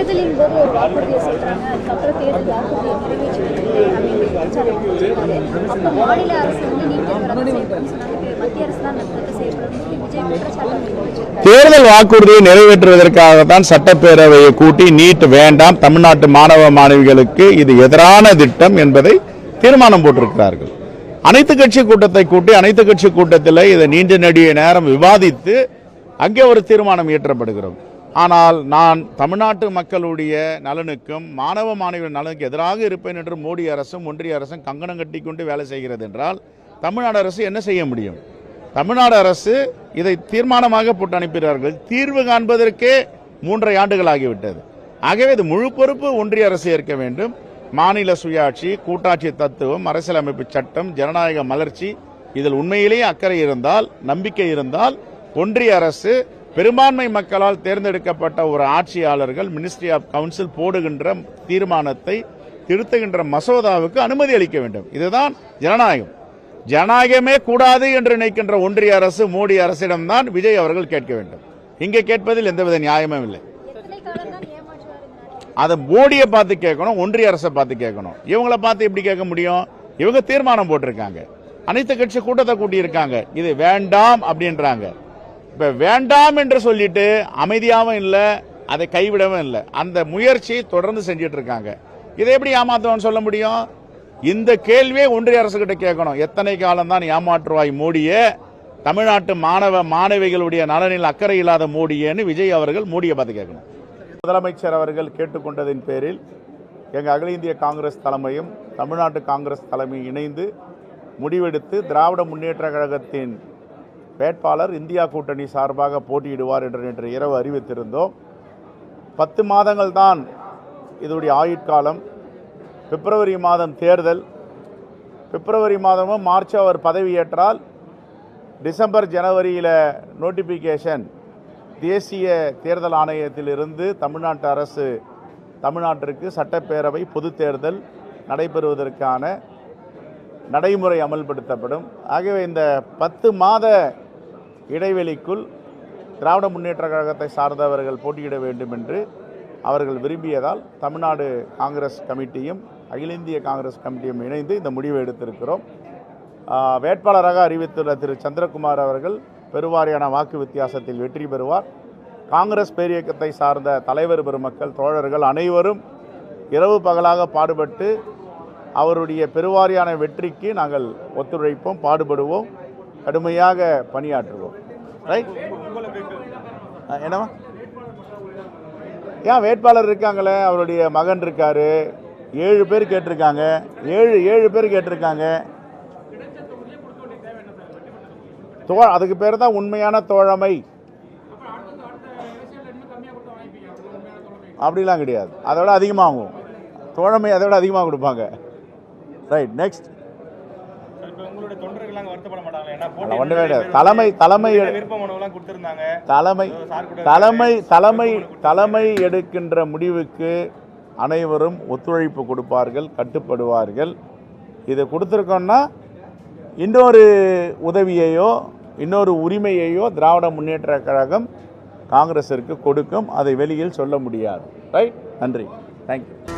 தேர்தலின் போது ஒரு வாக்குறுதியை சொல்றாங்க, அதுக்கப்புறம் தேர்தல் வாக்குறுதியை நிறைவேற்றவில்லை அப்படின்னு பிரச்சாரம் பண்ணிருக்காரு. அப்ப மாநில அரசு வந்து நீட் ரத்து செய்யணும்னு சொன்னாங்க, மத்திய அரசு தான் ரத்து செய்யப்படும் விஜய் குற்றச்சாட்டு வச்சிருக்காரு. தேர்தல் வாக்குறுதியை நிறைவேற்றுவதற்காகத்தான் சட்டப்பேரவையை கூட்டி நீட் வேண்டாம், தமிழ்நாட்டு மாணவ மாணவிகளுக்கு இது எதிரான திட்டம் என்பதை தீர்மானம் போட்டிருக்கிறார்கள். அனைத்து கட்சி கூட்டத்தை கூட்டி அனைத்து கட்சி கூட்டத்தில் இதை நீண்ட நெடிய நேரம் விவாதித்து அங்கே ஒரு தீர்மானம் இயற்றப்படுகிறோம். ஆனால் நான் தமிழ்நாட்டு மக்களுடைய நலனுக்கும் மாணவ மாணவிகள் நலனுக்கு எதிராக இருப்பேன் என்று மோடி அரசும் ஒன்றிய அரசும் கங்கணம் கட்டி கொண்டு வேலை செய்கிறது என்றால் தமிழ்நாடு அரசு என்ன செய்ய முடியும்? தமிழ்நாடு அரசு இதை தீர்மானமாக போட்டு அனுப்பினார்கள். தீர்வு காண்பதற்கே 3.5 ஆண்டுகள் ஆகிவிட்டது. ஆகவே இது முழு பொறுப்பு ஒன்றிய அரசு ஏற்க வேண்டும். மாநில சுயாட்சி, கூட்டாட்சி தத்துவம், அரசியலமைப்பு சட்டம், ஜனநாயக மலர்ச்சி, இதில் உண்மையிலேயே அக்கறை இருந்தால், நம்பிக்கை இருந்தால் ஒன்றிய அரசு பெரும்பான்மை மக்களால் தேர்ந்தெடுக்கப்பட்ட ஒரு ஆட்சியாளர்கள் மினிஸ்ட்ரி ஆஃப் கவுன்சில் போடுகின்ற தீர்மானத்தை திருத்துகின்ற மசோதாவுக்கு அனுமதி அளிக்க வேண்டும். இதுதான் ஜனநாயகம். ஜனநாயகமே கூடாது என்று நினைக்கின்ற ஒன்றிய அரசு மோடி அரசிடம்தான் விஜய் அவர்கள் கேட்க வேண்டும். இங்கே கேட்பதில் எந்தவித நியாயமும் இல்லை. அதை மோடியை பார்த்து கேட்கணும், ஒன்றிய அரசை பார்த்து கேட்கணும். இவங்களை பார்த்து எப்படி கேட்க முடியும்? இவங்க தீர்மானம் போட்டிருக்காங்க, அனைத்து கட்சி கூட்டத்தை கூட்டியிருக்காங்க, இது வேண்டாம் அப்படின்றாங்க. இப்ப வேண்டாம் என்று சொல்லிட்டு அமைதியாகவும் இல்லை, அதை கைவிடவும் இல்லை. அந்த முயற்சி தொடர்ந்து செஞ்சிட்டு இருக்காங்க. இதை எப்படி ஏமாத்துவோம்னு சொல்ல முடியும்? இந்த கேள்வியை ஒன்றிய அரசு கிட்ட கேட்கணும். எத்தனை காலம் தான் ஏமாற்றுவாய் மோடியே, தமிழ்நாட்டு மாணவ மாணவிகளுடைய நலனில் அக்கறை இல்லாத மோடியேன்னு விஜய் அவர்கள் மோடியை பார்த்து கேட்கணும். முதலமைச்சர் அவர்கள் கேட்டுக்கொண்டதின் பேரில் எங்கள் அகில இந்திய காங்கிரஸ் தலைமையும் தமிழ்நாட்டு காங்கிரஸ் தலைமையும் இணைந்து முடிவெடுத்து திராவிட முன்னேற்ற கழகத்தின் வேட்பாளர் இந்தியா கூட்டணி சார்பாக போட்டியிடுவார் என்று நேற்று இரவு அறிவித்திருந்தோம். 10 மாதங்கள் தான் இதனுடைய ஆயுட்காலம். பிப்ரவரி மாதம் தேர்தல். பிப்ரவரி மாதமும் மார்ச் அவர் பதவியேற்றால் டிசம்பர் ஜனவரியில் நோட்டிஃபிகேஷன் தேசிய தேர்தல் ஆணையத்திலிருந்து தமிழ்நாட்டு அரசு தமிழ்நாட்டிற்கு சட்டப்பேரவை பொது தேர்தல் நடைபெறுவதற்கான நடைமுறை அமல்படுத்தப்படும். ஆகவே இந்த 10 மாத இடைவெளிக்குள் திராவிட முன்னேற்ற கழகத்தை சார்ந்தவர்கள் போட்டியிட வேண்டும் என்று அவர்கள் விரும்பியதால் தமிழ்நாடு காங்கிரஸ் கமிட்டியும் அகில இந்திய காங்கிரஸ் கமிட்டியும் இணைந்து இந்த முடிவை எடுத்திருக்கிறோம். வேட்பாளராக அறிவித்துள்ள திரு சந்திரகுமார் அவர்கள் பெருவாரியான வாக்கு வித்தியாசத்தில் வெற்றி பெறுவார். காங்கிரஸ் பேரியக்கத்தை சார்ந்த தலைவர் பெருமக்கள் தோழர்கள் அனைவரும் இரவு பகலாக பாடுபட்டு அவருடைய பெருவாரியான வெற்றிக்கு நாங்கள் ஒத்துழைப்போம், பாடுபடுவோம், கடுமையாக பணியாற்றுவோம். ரைட்? என்னவா? ஏன் வேட்பாளர் இருக்காங்களே, அவருடைய மகன் இருக்காரு, 7 பேர் கேட்டிருக்காங்க, 7 பேர் கேட்டிருக்காங்க. அதுக்கு பேர் தான் உண்மையான தோழமை. அப்படிலாம் கிடையாது, அதோட அதிகமாகும் தோழமை, அதோட அதிகமாக கொடுப்பாங்க. Right, next. தலைமை எடுக்கின்ற முடிவுக்கு அனைவரும் ஒத்துழைப்பு கொடுப்பார்கள், கட்டுப்படுவார்கள். இதை கொடுத்துருக்கோம்னா இன்னொரு உதவியையோ இன்னொரு உரிமையையோ திராவிட முன்னேற்ற கழகம் காங்கிரஸிற்கு கொடுக்கும். அதை வெளியில் சொல்ல முடியாது. ரைட், நன்றி, தேங்க்யூ.